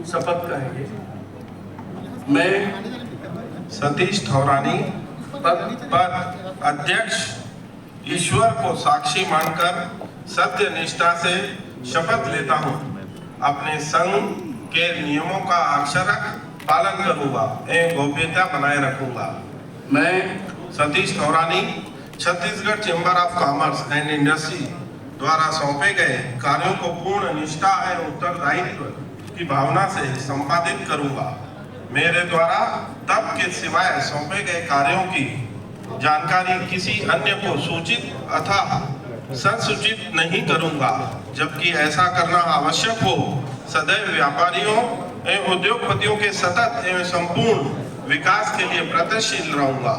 शपथ कहेंगे। मैं सतीश ठौरानी पद अध्यक्ष ईश्वर को साक्षी मानकर सत्य निष्ठा से शपथ लेता हूँ। अपने संघ के नियमों का अक्षरशः पालन करूंगा एवं गोपनीयता बनाए रखूंगा। मैं Satish Thaurani Chhattisgarh chamber of commerce and industry द्वारा सौंपे गए कार्यों को पूर्ण निष्ठा एवं उत्तरदायित्व की भावना से संपादित करूंगा। मेरे द्वारा तब के सिवाय सौंपे गए कार्यों की जानकारी किसी अन्य को सूचित अथवा संसूचित नहीं करूंगा। जबकि ऐसा करना आवश्यक हो, सदैव व्यापारियों एवं उद्योगपतियों के सतत एवं संपूर्ण विकास के लिए प्रयत्नशील रहूंगा।